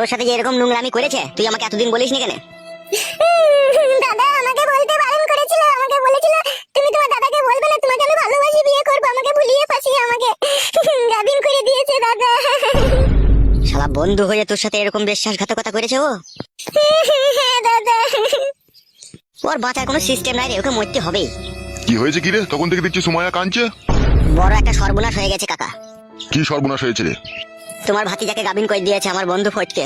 তোর সাথে যে এরকম নোংরামি করেছে তুই আমাকে এতদিন বলিসনি কেন? দাদা আমাকে বলতে বারণ করেছিল, আমাকে বলেছিল তুমি তোমার দাদাকে বলবে না, তোমাকে আমি ভালোবাসি, বিয়ে করব, আমাকে ভুলিয়ে ফাঁসিয়ে আমাকে গাবিন করে দিয়েছে দাদা। শালা বন্ধু হয়ে তোর সাথে এরকম বিশ্বাসঘাতকতা করেছে ও? হ্যাঁ দাদা। ওর বাঁচার কোনো সিস্টেম নাই রে, ওকে মরতে হবেই। কি হয়েছে কি রে? তখন থেকে দেখছি সুমাইয়া কাঁদছে। বড় একটা সর্বনাশ হয়ে গেছে কাকা। কি সর্বনাশ হয়েছে রে? তোমার ভাতিজাকে গাবিন করে দিয়েছে আমার বন্ধু ফটকে।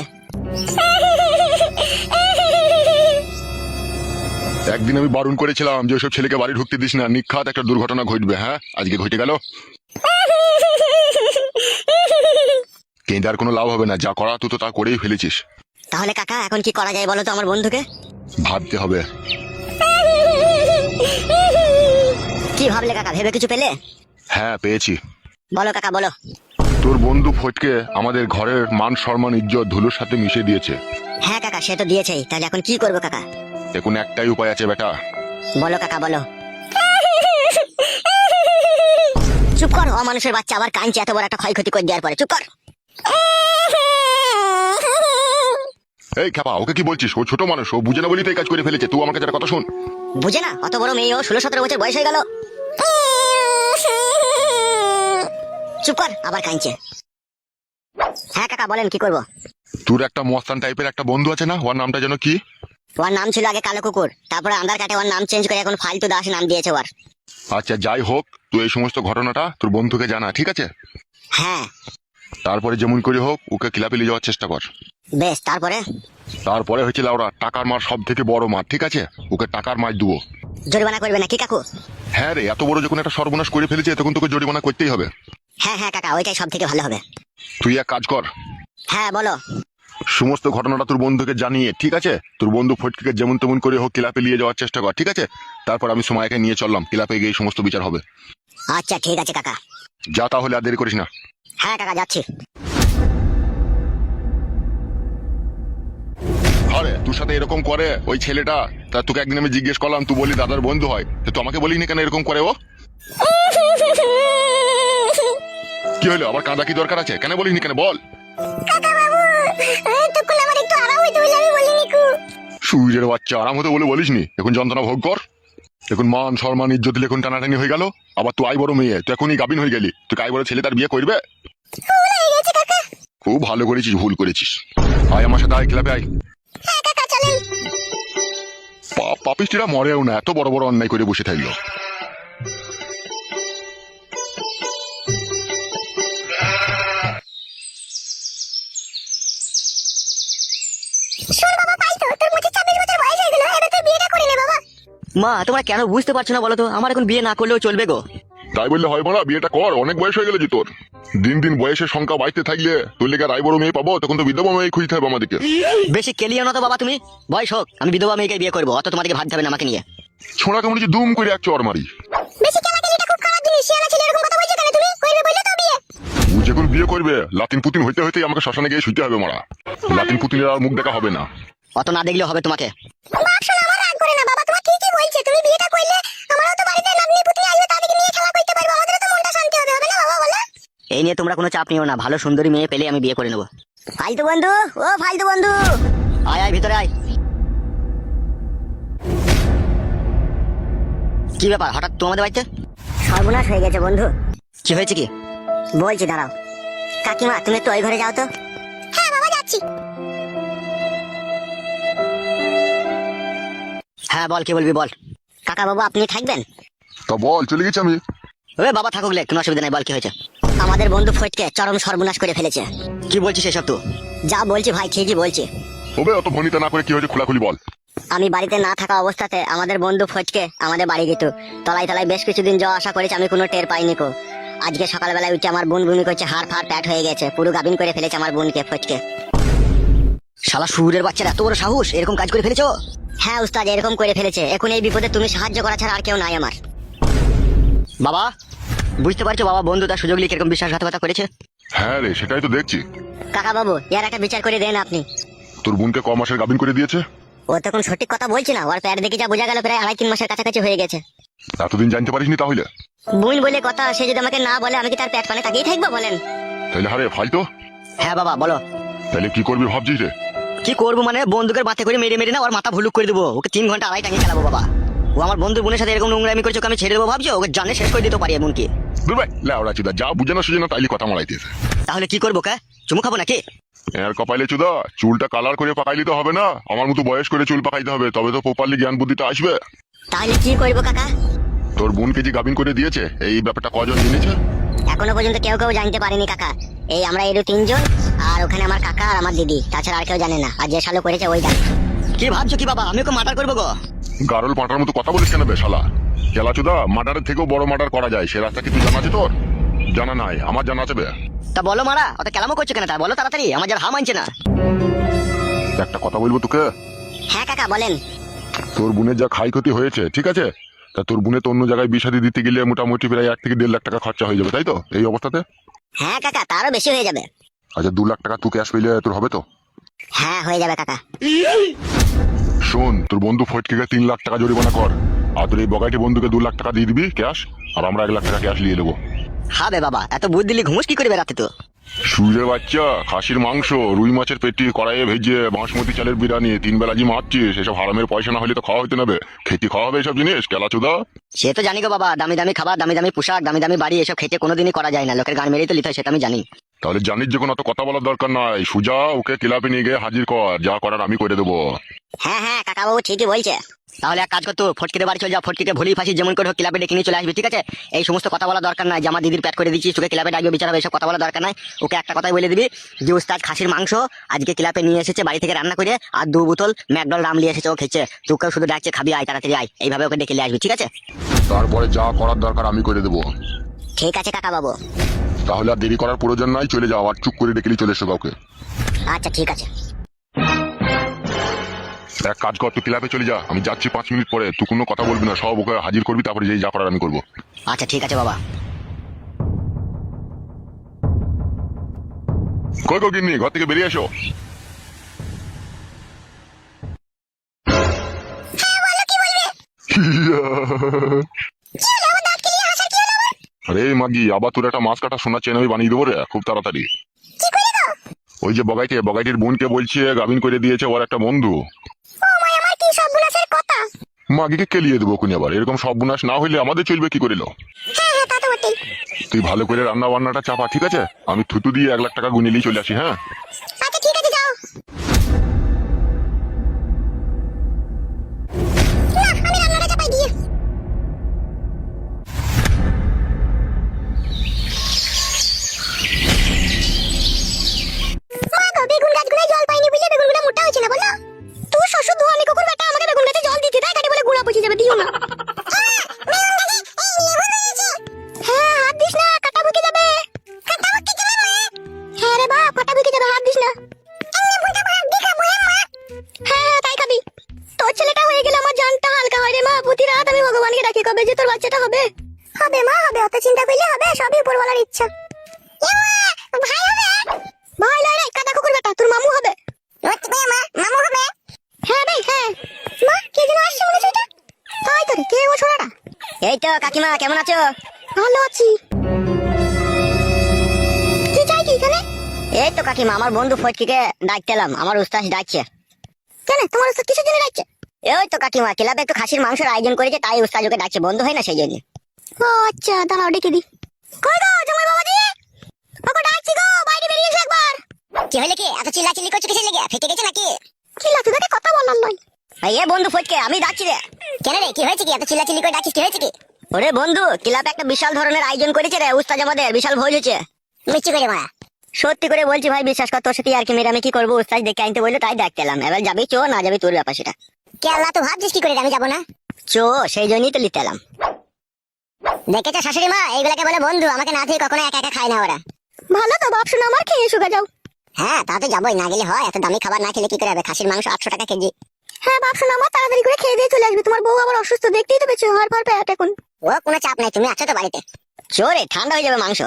একদিন আমি বারণ করেছিলাম যে ওসব ছেলেকে বাড়ি ঢুকতে দিস না, নিখাত একটা দুর্ঘটনা ঘটবে। হ্যাঁ, আজকে ঘটে গেল। কেঁদে আর কোনো লাভ হবে না, যা করা তুই তো তা করেই ফেলেছিস। তাহলে কাকা এখন কি করা যায় বলো তো আমার বন্ধুকে? ভাবতে হবে। কি ভাবলে কাকা, ভেবে কিছু পেলে? হ্যাঁ, পেয়েছি। বলো কাকা বলো। তোর বন্ধু ফটকে আমাদের ঘরের মান সম্মান ইজ্জত ধুলোর সাথে মিশে দিয়েছে। হ্যাঁ কাকা, সে তো দিয়েছেই, তাহলে এখন কি করবো কাকা? এখন একটাই উপায় আছে বেটা। বলো কাকা বলো। চুপ কর, অমানুষের বাচ্চা আবার কাঁদছে এত বড় একটা ক্ষয়ক্ষতি করে দেওয়ার পরে। চুপ কর। এই খ্যাপা, ওকে কি বলছিস? ও ছোট মানুষ, ও বুঝে না বলি তো এই কাজ করে ফেলেছে। তুই আমার কাছে একটা কথা শোন। বুঝে না? অত বড় মেয়ে, ও 16-17 বছর বয়স হয়ে গেল। চুপ কর, আবার কাঁদছে। হ্যাঁ কাকা বলেন, কি করবো? তোর একটা মস্তান টাইপের একটা বন্ধু আছে না, ওর নামটা যেন কি? ওর নাম ছিল আগে কালো কুকুর, তারপরে আন্ধার কাটে ওর নাম চেঞ্জ করে এখন ফালতু দাস নাম দিয়েছে ওর। আচ্ছা যাই হোক, তুই এই সমস্ত ঘটনাটা তোর বন্ধুকে জানা, ঠিক আছে? হ্যাঁ তারপরে যেমন করে হোক ওকে ক্লাবে নিয়ে যাওয়ার চেষ্টা কর। বেশ। তারপরে? তারপরে হয়েছিল ওরা টাকার মার সব থেকে বড় মার, ঠিক আছে? ওকে টাকার মার দেবো। জরিমানা করবে না কি কাকু? হ্যাঁ রে, এত বড় যখন একটা সর্বনাশ করে ফেলেছে তখন তোকে জরিমানা করতেই হবে। হ্যাঁ হ্যাঁ কাকা, ওইটাই সব থেকে ভালো হবে। তুই এক কাজ কর, হ্যাঁ বলো। সমস্ত ঘটনাটা তোর বন্ধুকে জানিয়ে, ঠিক আছে, তোর বন্ধু ফটকে যেমন তেমন করে হোক ক্লাবে নিয়ে যাওয়ার চেষ্টা কর, ঠিক আছে? তারপর আমি সময়কে নিয়ে চললাম, ক্লাবে গিয়ে সমস্ত বিচার হবে। আচ্ছা ঠিক আছে কাকা। যা তাহলে, আর দেরি করিস না। হ্যাঁ কাকা যাচ্ছি। আরে তোর সাথে এরকম করে ওই ছেলেটা, তা তোকে একদিন আমি জিজ্ঞেস করলাম, তুই বলি দাদার বন্ধু হয়, তো তুই আমাকে বলিনি কেন এরকম করে ও? কি হলো আবার, কাঁদা কি দরকার আছে? কেন বলিনি কেন বল? কাকা বাবু, তখন আমার একটু আরাম হইতে বলে আমি বলিনি কু। সূর্যের বাচ্চা, আরাম হতে বলে বলিসনি? এখন যন্ত্রণা ভোগ কর। এখন মান সম্মান ইজ্জত এখন টানাটানি হয়ে গেল। আবার তুই আই বড় মেয়ে, তুই এখনই গাবিন হয়ে গেলি, তুই আই বড় ছেলে তার বিয়ে করবে? ভুল হয়ে গেছে কাকা। খুব ভালো করেছিস, ভুল করেছিস। আয় আমার সাথে, আয় ক্লাবে আয়। হ্যাঁ কাকা চলেন। পাপিষ্টিরা মরেও না, এত বড় বড় অন্যায় করে বসে থাকলো। শোন বাবা, পাই তো তোর মুখে 26 বছর বয়স হয়ে গেল, এবার তুই বিয়েটা করে নে বাবা। মা তোমরা কেন বুঝতে পারছো না বলো তো? আমার এখন বিয়ে না করলেও চলবে গো। তাই বললে হয় বলা, বিয়েটা কর, অনেক বয়স হয়ে গেল যে তোর। দিন দিন বয়সের সংখ্যা বাড়তে থাকলে তোর লেগে রায় বড় মেয়ে পাবো, তখন তো বিধবা মেয়ে খুঁজতে হবে আমাদেরকে। বেশি কেলিও না তো বাবা তুমি। বয়স হোক, আমি বিধবা মেয়েকে বিয়ে করবো, অত তোমাদেরকে ভাবতে হবে না আমাকে নিয়ে। ছোড়া কেমন দুম করে এক চর মারি। বেশি কেলাকেলিটা খুব খারাপ জিনিস। শিয়ানা ছেলে এরকম কথা বলছে কেন? তুমি করবে বললে তো বিয়ে। ও যখন বিয়ে করবে, লাতিন পুতিন হইতে হইতে আমাকে শ্মশানে গিয়ে শুইতে হবে মারা। লাতিন পুতিনের আর মুখ দেখা হবে না। অত না দেখলেও হবে তোমাকে। বাপ শোন, আমার রাগ করে না বাবা, তোমার ঠিকই বলছে। তুমি বিয়েটা করলে আমারও তো বাড়িতে নাতনি পুতনি আসবে, তাদেরকে নিয়ে খেলা করতে পারবো, আমাদেরও তো মনটা শান্তি হবে, হবে না বাবা বলো? এই নিয়ে তোমরা কোনো চাপ নিও না, ভালো সুন্দরী মেয়ে পেলে আমি বিয়ে করে নেবো। ফালতু বন্ধু, ও ফালতু বন্ধু, আয় আয় ভিতরে আয়। কি ব্যাপার হঠাৎ তোমাদের বাড়িতে? সর্বনাশ হয়ে গেছে বন্ধু। কি হয়েছে কি? বলছি দাঁড়াও। কাকিমা তুমি একটু ওই ঘরে যাও তো। হ্যাঁ বাবা যাচ্ছি। হ্যাঁ বল, কি বলবি বল। কাকা বাবু আপনি থাকবেন? তা বল, চলে গেছি আমি। ওরে বাবা থাকুক লে, কোনো অসুবিধা নাই, বল কি হয়েছে। আমাদের বন্ধু ফটকে চরম সর্বনাশ করে ফেলেছে। কি বলছিস এসব তুই? যা বলছি ভাই ঠিকই বলছি। হবে অত ভনিতা না করে কি হয়েছে খোলাখুলি বল। আমি বাড়িতে না থাকা অবস্থাতে আমাদের বন্ধু ফটকে আমাদের বাড়ি গেত। তলায় তলায় বেশ কিছুদিন যাওয়া আসা করেছে, আমি কোনো টের পাইনি কো। আজকে সকালবেলায় উঠে আমার বোন বমি করছে, হাড় ফাড় প্যাট হয়ে গেছে, পুরো গাবিন করে ফেলেছে আমার বোনকে ফটকে। শালা শুয়োরের বাচ্চার এত বড় সাহস, এরকম কাজ করে ফেলেছো? হ্যাঁ উস্তাদ, এরকম করে ফেলেছে। এখন এই বিপদে তুমি সাহায্য করা ছাড়া আর কেউ নাই আমার। বাবা বুঝতে পারছো বাবা, বন্ধু তার সুযোগ নিয়ে কিরকম বিশ্বাসঘাতকতা করেছে? হ্যাঁ রে, সেটাই তো দেখছি। কাকা বাবু এর একটা বিচার করে দেন আপনি। তোর বোনকে ক মাসের গাবিন করে দিয়েছে? ও তখন সঠিক কথা বলছি না, ওর প্যাট দেখে যা বোঝা গেল প্রায় 2.5-3 মাসের কাছাকাছি হয়ে গেছে। এতদিন জানতে পারিসনি তাহলে? বোন বলে কথা, সে যদি আমাকে না বলে আমি কি তার প্যাট পানে তাকিয়ে থাকবো বলেন? তাহলে হারে ফালতো। হ্যাঁ বাবা বলো। তাহলে কি করবি ভাবছিস রে? কি করবো মানে বন্দুকের বাতে করে মেরে মেরে না ওর মাথা ভুলুক করে দেবো, ওকে 3 ঘন্টা আড়াই টাঙিয়ে খেলাবো বাবা। ও আমার বন্ধু বোনের সাথে এরকম নোংরামি করছে, ওকে আমি ছেড়ে দেবো ভাবছো? ওকে জানে শেষ করে দিতে পারি এমনকি। দূর ভাই লেওড়া চুদা, যা বুঝে না সুঝে না তাইলে কথা মারাইতেছে। তাহলে কি করবো কা? চুমু খাবো নাকি? এর কপালে চুদা, চুলটা কালার করে পাকাইলে তো হবে না, আমার মতো বয়স করে চুল পাকাইতে হবে, তবে তো প্রপারলি জ্ঞান বুদ্ধিটা আসবে। তাহলে কি করবো কাকা? তোর বোনকে যে গাবিন করে দিয়েছে এই ব্যাপারটা কজন জেনেছে? এখনো পর্যন্ত কেউ কেউ জানতে পারেনি কাকা। এই আমরা এরও 3 জন, আর ওখানে আমার কাকা আর আমার দিদি, তাছাড়া আর কেউ জানে না। আর যে শালো করেছে ওই জানে। কি ভাবছো কি বাবা, আমি ওকে মার্ডার করবো গো? গারল পাঁটার মতো কথা বলিস কেন বে শালা? খেলা চুদা, মার্ডারের থেকেও বড় মার্ডার করা যায়, সে রাস্তা কি তুই জানা আছে তোর? জানা নাই? আমার জানা আছে বে। তা বলো মারা, অত কেলামো করছো কেন? তা বলো তাড়াতাড়ি, আমার যার হা মানছে না। একটা কথা বলবো তোকে। হ্যাঁ কাকা বলেন। তোর বোনের যা ক্ষয় ক্ষতি হয়েছে, ঠিক আছে, তা তোর বোনে তো অন্য জায়গায় বিষাদি দিতে গেলে মোটামুটি প্রায় 1 থেকে 1.5 লাখ টাকা খরচা হয়ে যাবে, তাই তো এই অবস্থাতে? হ্যাঁ কাকা, তারও বেশি হয়ে যাবে। আচ্ছা 2 লাখ টাকা তুই ক্যাশ পেলে তোর হবে তো? হ্যাঁ হয়ে যাবে কাকা। শোন, তোর বন্ধু ফটকে 3 লাখ টাকা জরিমানা কর, আর তোর এই বগাইটি বন্ধুকে 2 লাখ টাকা দিয়ে দিবি ক্যাশ, আর আমরা 1 লাখ টাকা ক্যাশ নিয়ে নেবো। হবে বাবা, এত বুদ্ধি দিলি ঘুমুস কি করে বেড়াতে তো? সুরের বাচ্চা, খাসির মাংস, রুই মাছের পেটি কড়াইয়ে ভেজে, বাসমতি চালের বিরিয়ানি, 3 বেলা জি মারছিস, এসব হারামের পয়সা না হলে তো খাওয়া হইতে নেবে, খেতে খাওয়া হবে এসব জিনিস কেলা চুদা? সে তো জানি গো বাবা, দামি দামি খাবার, দামি দামি পোশাক, দামি দামি বাড়ি, এসব খেতে কোনোদিনই করা যায় না, লোকের গান মেরেই তো লিতে হয়, সেটা আমি জানি। তাহলে জানিস যখন অত কথা বলার দরকার নাই, সুজা ওকে ক্লাবে নিয়ে গিয়ে হাজির কর, যা করার আমি করে দেবো। হ্যাঁ হ্যাঁ কাকা বাবু ঠিকই বলছে। তাহলে এক কাজ করতো, ফটকিতে বাড়ি চলে যাও, ফটকিকে ভুলি ফাঁসি যেমন করে হোক ক্লাবে ডেকে নিয়ে চলে আসবে, ঠিক আছে? এই সমস্ত কথা বলা দরকার নাই যে আমার দিদির প্যাট করে দিচ্ছিস, তোকে ক্লাবে ডাকবে বিচার হবে, এসব কথা বলা দরকার নাই। ওকে একটা কথাই বলে দিবি যে উস্তাদ খাসির মাংস আজকে ক্লাবে নিয়ে এসেছে বাড়ি থেকে রান্না করে, আর 2 বোতল ম্যাকডল রাম নিয়ে এসেছে, ও খেয়েছে, তোকেও শুধু ডাকছে খাবি আয়, তাড়াতাড়ি আয়, এইভাবে ওকে ডেকে নিয়ে আসবি, ঠিক আছে? তারপরে যা করার দরকার আমি করে দেবো। ঠিক আছে কাকা বাবু। তাহলে আর দেরি করার প্রয়োজন নাই, চলে যাও, আর চুপ করে ডেকেলি চলে এসো কাউকে। আচ্ছা ঠিক আছে। এক কাজ কর, তুই ক্লাবে চলে যা, আমি যাচ্ছি 5 মিনিট পরে, তুই কোনো কথা বলবি না, সব ওকে হাজির করবি, তারপরে যেই যা করার আমি করবো। আচ্ছা ঠিক আছে বাবা। কই কই গিন্নি, ঘর থেকে বেরিয়ে এসো। আরে মাগি, আবার তোর একটা মাছ কাটা সোনার চেন আমি বানিয়ে দেবো রে খুব তাড়াতাড়ি। ওই যে বগাইটির বোনকে বলছে গাবিন করে দিয়েছে ওর একটা বন্ধু। মাগিকে কেলিয়ে দেবো কোন আবার, এরকম সব বুনাস না হইলে আমাদের চলবে কি করিল? তুই ভালো করে রান্না বান্নাটা চাপা, ঠিক আছে? আমি থুতু দিয়ে 1 লাখ টাকা গুনিলেই চলে আসি। হ্যাঁ আচ্ছা ঠিক আছে, যাও। আমি রান্নাটা চাপাই দিয়ে। মা গো, বেগুন গাছগুলোয় জল পাইনি বুঝলে বেগুনগুলো মোটা হয়েছে না, বলো? তুই শ্বশুর ধোয়ানি কুকুর বেটা আমাকে বেগুন গাছে জল দিতে দেয়, কাটি বলে গুঁড়া পচে যাবে, দিও না। হ্যাঁ, হাত দিস না, কাটা বুকে যাবে। হ্যাঁ রে বাপ, কাটা বুকে যাবে, হাত দিস না। হ্যাঁ তাই খাবি। তোর ছেলেটা হয়ে গেলে আমার জানটা হালকা হয় রে মা, প্রতি রাত আমি ভগবানকে ডাকি কবে যে তোর বাচ্চাটা হবে। হবে মা হবে, অত চিন্তা করলে হবে, সবই উপরওয়ালার ইচ্ছা। ভাই হবে? ভাই লয় রে, কাটা কুকুর বেটা, তোর মামু হবে। মামু হবে? হ্যাঁ ভাই হ্যাঁ। মা কে যেন আসছে মনে হচ্ছে, এটা তাই তো রে, কে ও ছোড়াটা? এই তো কাকিমা, কেমন আছো? ভালো আছি। কি চাই কি এখানে? এই তো কাকিমা, আমার বন্ধু ফটকিকে ডাকতে এলাম, আমার উস্তাদ ডাকছে। কেন তোমার ওসব কিসের জন্য ডাকছে? ওই তো কাকিমা, ক্লাবে একটু খাসির মাংসের আয়োজন করেছে, তাই উস্তাদ ওকে ডাকছে, বন্ধু হয় না সেই জন্য। ও আচ্ছা, দাঁড়াও ডেকে দি। কই গো জামাই বাবাজি, ওকে ডাকছি গো, বাইরে বেরিয়ে এসো একবার। কি হইলে কি এত চিল্লাচিল্লি করছো, কিসের লেগে? ফেটে গেছে নাকি? কি লাগছে তোকে কথা বলার নয়। এ বন্ধু ফটকে, আমি ডাকছি রে। কেন রে, কি হয়েছে কি? এত চিল্লাচিল্লি করে ডাকিস, কি হয়েছে কি? ওরে বন্ধু, ক্লাবে একটা বিশাল ধরনের আয়োজন করেছে রে উস্তাদ, আমাদের বিশাল ভোজ হচ্ছে। মিষ্টি করে মায়া, সত্যি করে বলছি ভাই, বিশ্বাস কর, তোর সাথে আর কি মেরে আমি কি করবো? উস্তাদ দেখে আনতে বললো, তাই ডাকতে এলাম। এবার যাবি চো, না যাবি তোর ব্যাপার সেটা। কে আল্লাহ, তো ভাবছিস কি করে আমি যাবো না? চো, সেই জন্যই তো লিতে এলাম। দেখেছো শাশুড়ি মা, এইগুলাকে বলে বন্ধু, আমাকে না থেকে কখনো একা একা খায় না ওরা। ভালো তো বাপ শোনা, আমার খেয়ে শুকা যাও। হ্যাঁ তা তো যাবোই, না গেলে হয়? এত দামি খাবার না খেলে কি করে হবে? খাসির মাংস 800 টাকা কেজি। হ্যাঁ বাপ শোনা, আমার তাড়াতাড়ি করে খেয়ে দিয়ে চলে আসবে, তোমার বউ আবার অসুস্থ, দেখতেই তো পেয়েছো, হাড় ফাড় পেট এখন। ও কোনো চাপ নাই, তুমি আছো তো বাড়িতে। চোরে, ঠান্ডা হয়ে যাবে মাংস।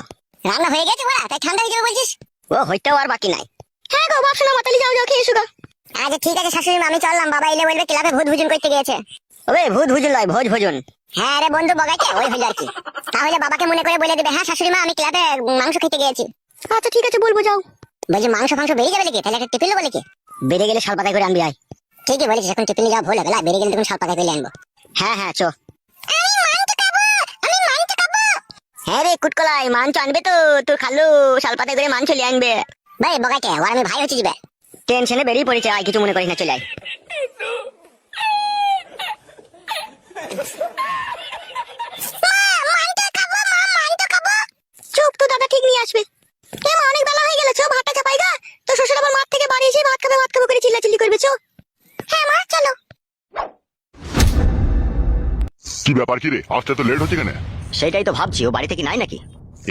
রান্না হয়ে গেছে ওরা, তাই ঠান্ডা হয়ে যাবে বলছিস? ও হইতেও আর বাকি নাই। হ্যাঁ গো বাপ শোনা, মাতালি যাও যাও, খেয়ে শুকা। আচ্ছা ঠিক আছে শাশুড়ি মা, আমি চললাম, বাবা এলে বলবে ক্লাবে ভূত ভোজন করতে গিয়েছে। ওরে ভূত ভোজন লয়, ভোজ ভোজন। হ্যাঁ রে বন্ধু বগাইছে, ওই হলো আর কি। তাহলে বাবাকে মনে করে বলে দেবে, হ্যাঁ শাশুড়ি মা আমি ক্লাবে মাংস খেতে গিয়েছি। আচ্ছা ঠিক আছে, বলবো, যাও। বলছি মাংস ফাংস বেরিয়ে যাবে নাকি? তাহলে একটা টিফিন বলে কি? বেড়ে গেলে শাল পাতায় করে আনবি আয়। ঠিকই বলেছিস, এখন টিফিনে যাওয়া ভুল হবে না, বেরিয়ে গেলে তখন শাল পাতা করে আনবো। হ্যাঁ হ্যাঁ চো। হ্যাঁ রে কুটকলাই, মাংস আনবে তো তোর খালু শাল পাতায় করে মাংস লিয়ে আনবে। ভাই বগাকে ওর আমি ভাই হচ্ছে যাবে। টেনশনে বেরিয়ে পড়েছে, আয় কিছু মনে করিস না, চলে আয়। চুপ, তো দাদা ঠিক নিয়ে আসবে। এ মা অনেক বেলা হয়ে গেল, চো ভাতটা চাপাই গা। তো শ্বশুর আবার মাঠ থেকে বাড়ি এসে ভাত খাবো করে চিল্লাচিল্লি করবে, চো। হ্যাঁ মা চলো। কি ব্যাপার কি রে, আসতে তো লেট হচ্ছে কেন? সেটাই তো ভাবছি, ও বাড়িতে কি নাই নাকি?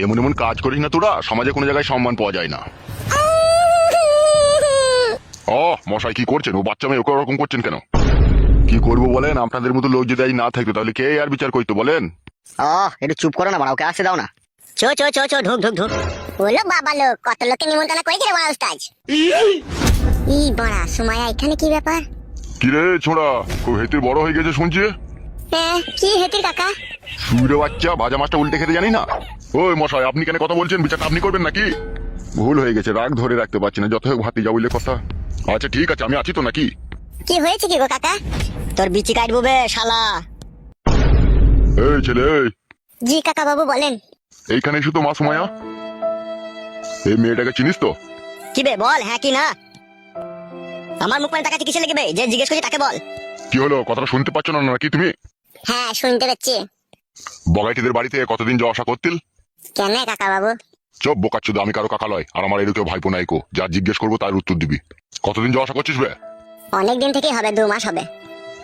এমন এমন কাজ করিস না তোরা, সমাজে কোনো জায়গায় সম্মান পাওয়া যায় না। ও মশাই কি করছেন? ও বাচ্চা মেয়ে ওকে ওরকম করছেন কেন? কি করবো বলেন, আপনাদের মতো লোক যদি আজ না থাকতো তাহলে কে আর বিচার করতো বলেন? একটু চুপ করো না, বাড়া ওকে আসতে দাও না। চো চো চো চো, ঢুক ঢুক ঢুক। বলো বাবা লোক, কত লোককে নিমন্ত্রণ করেছে রে বড় উস্তাদ। ই বড়া সুমাইয়া, এখানে কি ব্যাপার? কি রে ছোড়া, খুব হেতির বড় হয়ে গেছে শুনছি। হ্যাঁ কি হেতির কাকা? শুইরে বাচ্চা, ভাজা মাছটা উল্টে খেতে জানি না? ওই মশাই আপনি কেন কথা বলছেন? বিচারটা আপনি করবেন নাকি? ভুল হয়ে গেছে, রাগ ধরে রাখতে পারছি না, যত হোক ভাতি যা বললে কথা। আচ্ছা ঠিক আছে, আমি আছি তো নাকি? কি হয়েছে কি গো কাকা? তোর বিচি কাটবো বে শালা। এই ছেলে এই, জি কাকা বাবু বলেন। এইখানে এসে তো মা সুমাইয়া, এই মেয়েটাকে চিনিস তো? কি বে বল, হ্যাঁ কি না? আমার মুখ মানে তাকাচ্ছি কিসে লেগে বে? যে জিজ্ঞেস করছি তাকে বল। কি হলো, কথাটা শুনতে পাচ্ছ না নাকি তুমি? হ্যাঁ শুনতে পাচ্ছি। বগাইটিদের বাড়িতে কতদিন যাওয়া আসা করতিল? কেন কাকা বাবু? চপ বোকাচ্চুদা, আমি কারো কাকা লয়, আর আমার এরকম ভাইপো নাইকো, যা জিজ্ঞেস করবো তার উত্তর দিবি। কতদিন যাওয়া আসা করছিস বে? অনেক দিন থেকেই হবে, 2 মাস হবে।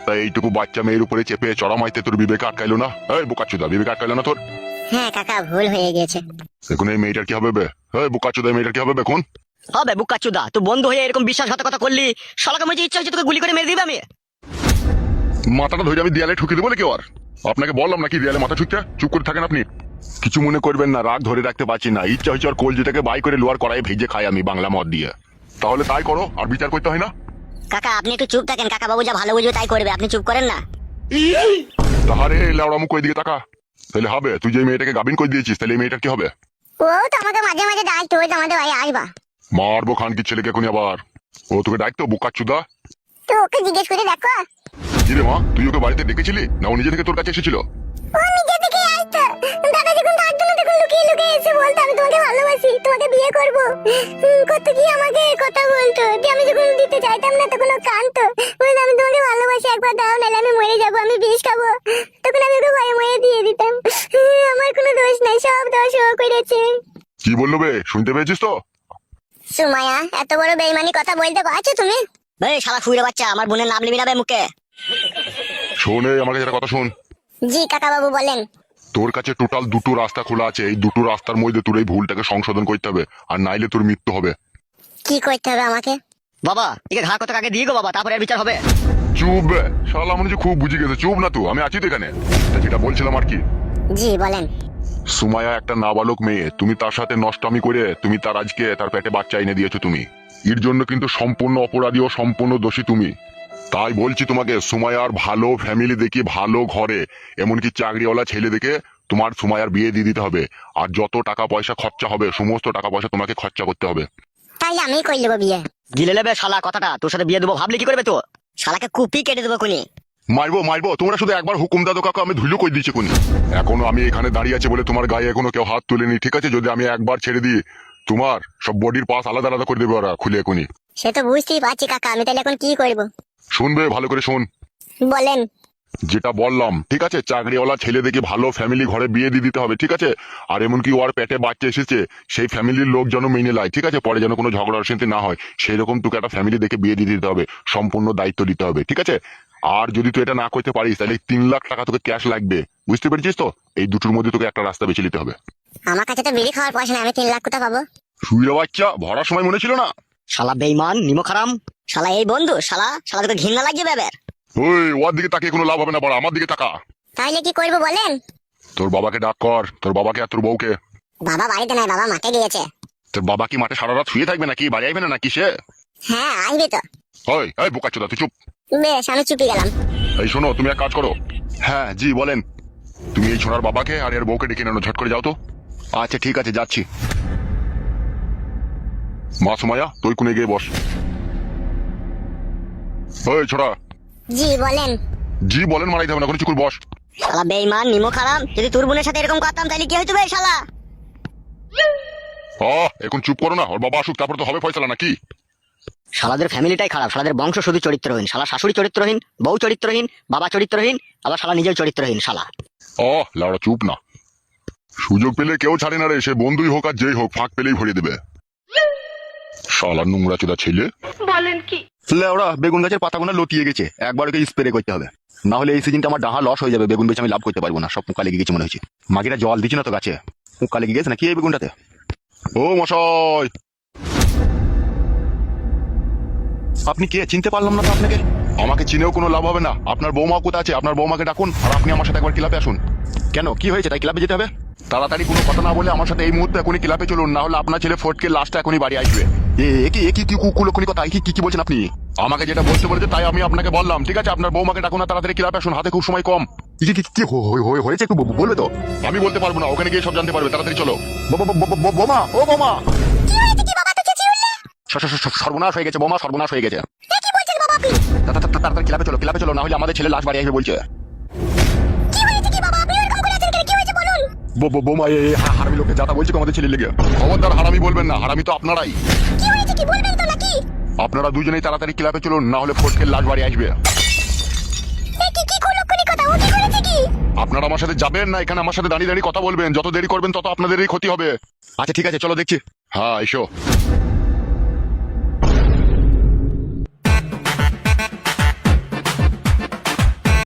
তাই এইটুকু বাচ্চা মেয়ের উপরে চেপে চড়া মাইতে তোর বিবেকে আটকাইলো না? এই বোকাচ্চুদা, বিবেকে আটকাইলো না তোর? হ্যাঁ কাকা ভুল হয়ে গেছে। এখন এই মেয়েটার কি হবে বে? এই বোকাচ্চুদা, এই মেয়েটার কি হবে এখন? হবে বুকাচুদা, তুই বন্ধু হয়ে এরকম বিশ্বাসঘাতকতা করলি, শালাকে মনে ইচ্ছা হচ্ছে তোকে গুলি করে মেরে দিবে আমি। মাথাটা ধরে আমি দেয়ালে ঠুকে দেবো নাকি? আর আপনাকে বললাম নাকি দেয়ালে মাথা ঠুকতে? চুপ করে থাকেন আপনি। কিছু মনে করবেন না, রাগ ধরে রাখতে পারছি না, ইচ্ছা হচ্ছে আর কলজিটাকে বাই করে লোয়ার কড়াই ভেজে খাই আমি বাংলা মদ দিয়ে। তাহলে তাই করো, আর বিচার করতে হয় না। কাকা আপনি একটু চুপ থাকেন, কাকা বাবু যা ভালো বুঝবে তাই করবে, আপনি চুপ করেন না। তাহারে লাউড়া মুখ ওই দিকে তাকা। তাহলে হবে, তুই যে মেয়েটাকে গাবিন করে দিয়েছিস, তাহলে এই মেয়েটার কি হবে? ও তো আমাকে মাঝে মাঝে ডাকতো, ওই তো আমাদের ভাই আসবা। মারবো খান কি ছেলেকে এখনই আবার। ও তোকে ডাকতো বোকাচ্চুদা? তো ওকে জিজ্ঞেস করে দেখো। কি রে মা, তুই ওকে বাড়িতে ডেকেছিলি না ও নিজে থেকে তোর কাছে এসেছিল? ও নিজে থেকে আসতো, দাদা যখন থাকতো না তখন লুকিয়ে লুকিয়ে এসে বলতো আমি তোমাকে ভালোবাসি, তোমাকে বিয়ে করব। কত কি আমাকে কথা বলতো, যে আমি যখন দিতে চাইতাম না তখন ও কাঁদতো, বলতো আমি তোমাকে ভালোবাসি, একবার দাও নাহলে আমি মরে যাবো, আমি বিষ খাবো। তখন আমি ওকে ভয়ে মরে দিয়ে দিতাম। আমার কোনো দোষ নাই, সব দোষ ও করেছে। কি বললো বে, শুনতে পেয়েছিস তো? সুমাইয়া, এত বড় বেইমানি কথা বলতে পারছো তুমি? এই শালা ফুইরে বাচ্চা, আমার বোনের নাম নিবি না বে মুখে। শোন এই, আমার কাছে একটা কথা শোন। জি কাকা বাবু বলেন। তোর কাছে টোটাল 2টো রাস্তা খোলা আছে, এই 2টো রাস্তার মধ্যে তোর এই ভুলটাকে সংশোধন করতে হবে, আর নাইলে তোর মৃত্যু হবে। কি করতে হবে আমাকে? বাবা একে ঘা কত আগে দিয়ে গো বাবা, তারপরে আর বিচার হবে। চুপ বে, শালা মনে হচ্ছে খুব বুঝে গেছে। চুপ না তো, আমি আছি তো এখানে। তা যেটা বলছিলাম আর কি, জি বলেন। সুমাইয়া একটা নাবালক মেয়ে, তুমি তার সাথে নষ্টামি করে তুমি তার আজকে তার পেটে বাচ্চা এনে দিয়েছো তুমি। এর জন্য কিন্তু সম্পূর্ণ অপরাধী ও সম্পূর্ণ দোষী তুমি। তাই বলছি তোমাকে, সুমাইয়ার ভালো ফ্যামিলি দেখি, ভালো ঘরে, এমনকি চাকরিওয়ালা ছেলে দেখে তোমার সুমাইয়ার বিয়ে দিয়ে দিতে হবে। আর যত টাকা পয়সা খরচা হবে, সমস্ত টাকা পয়সা তোমাকে খরচা করতে হবে। তাই আমি করে নেবো বিয়ে। গিলে নেবে শালা কথাটা, তোর সাথে বিয়ে দেবো ভাবলি কি করবে তো? শালাকে কুপি কেটে দেবো কোনি। মারবো মারবো, তোমরা শুধু একবার হুকুম দাদো কাকা, আমি ধুলো করে দিচ্ছি কোনি। এখনো আমি এখানে দাঁড়িয়ে আছি বলে তোমার গায়ে এখনো কেউ হাত তুলেনি, ঠিক আছে? যদি আমি একবার ছেড়ে দিই, তোমার সব বডির পাস আলাদা আলাদা করে দেবে ওরা খুলে এখনই। সে তো বুঝতেই পারছি কাকা, আমি তাহলে এখন কি করব? শুনবে ভালো করে শোন, বলেন। যেটা বললাম ঠিক আছে, চাকরিওয়ালা ছেলে দেখে ভালো ফ্যামিলি ঘরে বিয়ে দিয়ে দিতে হবে, ঠিক আছে? আর এমনকি ওর পেটে বাচ্চা এসেছে, সেই ফ্যামিলির লোক যেন মেনে নেয়, ঠিক আছে? পরে যেন কোনো ঝগড়া অশান্তি না হয়, সেই রকম তোকে একটা ফ্যামিলি দেখে বিয়ে দিয়ে দিতে হবে, সম্পূর্ণ দায়িত্ব দিতে হবে, ঠিক আছে? আর যদি তুই এটা না করতে পারিস তাহলে 3 লাখ টাকা তোকে ক্যাশ লাগবে, বুঝতে পেরেছিস তো? এই দুটোর মধ্যে তোকে একটা রাস্তা বেছে নিতে হবে। আমার কাছে তো বিড়ি খাওয়ার পয়সা নেই, আমি 3 লাখ কোথা পাবো? শুইরে বাচ্চা, ভরার সময় মনে ছিল না? শালা বেইমান নিমো খারাম শালা, এই বন্ধু শালা, শালা তোকে ঘৃণা লাগছে বেবের। ওই ওর দিকে তাকিয়ে কোনো লাভ হবে না, বড় আমার দিকে তাকা। তাইলে কি করবো বলেন? তোর বাবাকে ডাক কর, তোর বাবাকে আর তোর বউকে। বাবা বাড়িতে নাই, বাবা মাঠে গিয়েছে। তোর বাবা কি মাঠে সারা রাত শুয়ে থাকবে নাকি, বাড়ি আসবে না নাকি সে? হ্যাঁ আসবে তো। ওই এই বোকাচ্চোদা, তুই চুপ। বেশ আমি চুপি গেলাম। এই শোনো, তুমি এক কাজ করো। হ্যাঁ জি বলেন। তুমি এই ছোড়ার বাবাকে আর এর বউকে ডেকে নেনো, ঝট করে যাও তো। আচ্ছা ঠিক আছে, যাচ্ছি। মা সুমাইয়া তুই কোনে গিয়ে বস। ওই ছোড়া, জি বলেন। জি বলেন মারাইতে হবে না, কোনো চুকুর বস। শালা বেঈমান নিমো খারাম, যদি তোর বোনের সাথে এরকম করতাম তাহলে কি হইতো বে শালা? এখন চুপ করো না, ওর বাবা আসুক তারপর তো হবে ফয়সালা নাকি? শালাদের ফ্যামিলিটাই খারাপ, শালাদের বংশ শুধু চরিত্রহীন, শালা শাশুড়ি চরিত্রহীন, বউ চরিত্রহীন, বাবা চরিত্রহীন, আবার শালা নিজেও চরিত্রহীন শালা। লাউড়া চুপ না, সুযোগ পেলে কেউ ছাড়ে না রে, সে বন্ধুই হোক আর যেই হোক, ফাঁক পেলেই ভরিয়ে দেবে। শালা নোংরা চোদা ছেলে। বলেন কি? লেওড়া বেগুন গাছের পাতাগুলো লতিয়ে গেছে, একবার ওকে স্প্রে করতে হবে, না হলে এই সিজনটা আমার ডাহা লস হয়ে যাবে, বেগুন বেচে আমি লাভ করতে পারবো না, সব পোকা লেগে গেছে মনে হচ্ছে। মাগিরা জল দিচ্ছি না তো গাছে, পোকা লেগে গেছে নাকি এই বেগুনটাতে? ও মশাই, আপনি কে চিনতে পারলাম না তো আপনাকে। আমাকে চিনেও কোনো লাভ হবে না, আপনার বৌমা কোথায় আছে? আপনার বৌমাকে ডাকুন আর আপনি আমার সাথে একবার ক্লাবে আসুন। কেন কি হয়েছে, তাই ক্লাবে যেতে হবে? তাড়াতাড়ি কোনো কথা না বলে আমার সাথে এই মুহূর্তে এখনই ক্লাবে চলুন, না হলে আপনার ছেলে ফটকে লাস্টটা এখনই বাড়ি আসবে। কি কুকুলক্ষণী কথা, কি বলছেন আপনি? আমাকে যেটা বলতে বলেছে তাই আমি আপনাকে বললাম, ঠিক আছে? আপনার বৌমাকে ডাকুন না, তাড়াতাড়ি ক্লাবে আসুন, হাতে খুব সময় কম। কি হয়েছে একটু বলবে তো? আমি বলতে পারবো না, ওখানে গিয়ে সব জানতে পারবে, তাড়াতাড়ি চলো। বোমা, ও বোমা, কি হয়েছে কি বাবা, তো চেঁচিয়ে উঠলে? সর্বনাশ হয়ে গেছে বোমা, সর্বনাশ হয়ে গেছে। কি বলছেন বাবা আপনি? তাড়াতাড়ি ক্লাবে চলো, না হলে আমাদের ছেলে লাশ বাড়ি আসবে বলছে। কি হয়েছে কি বাবা, আপনি এরকম করে আছেন কেন? কি হয়েছে বলুন। বোমা হারামি লোকে যাতা বলছে আমাদের ছেলে লেগে। খবরদার হারামি বলবেন না, হারামি তো আপনারাই। কি হয়েছে কি বলবেন তো নাকি? আপনারা দুজনেই তাড়াতাড়ি ক্লাবে চলুন, না হলে ফটকের লাশ বাড়ি আসবে। কি কুলক্ষণী কথা, ও কি করেছে কি? আপনারা আমার সাথে যাবেন না, এখানে আমার সাথে দাঁড়িয়ে দাঁড়িয়ে কথা বলবেন, যত দেরি করবেন তত আপনাদেরই ক্ষতি হবে। আচ্ছা ঠিক আছে চলো দেখছি। হ্যাঁ এসো।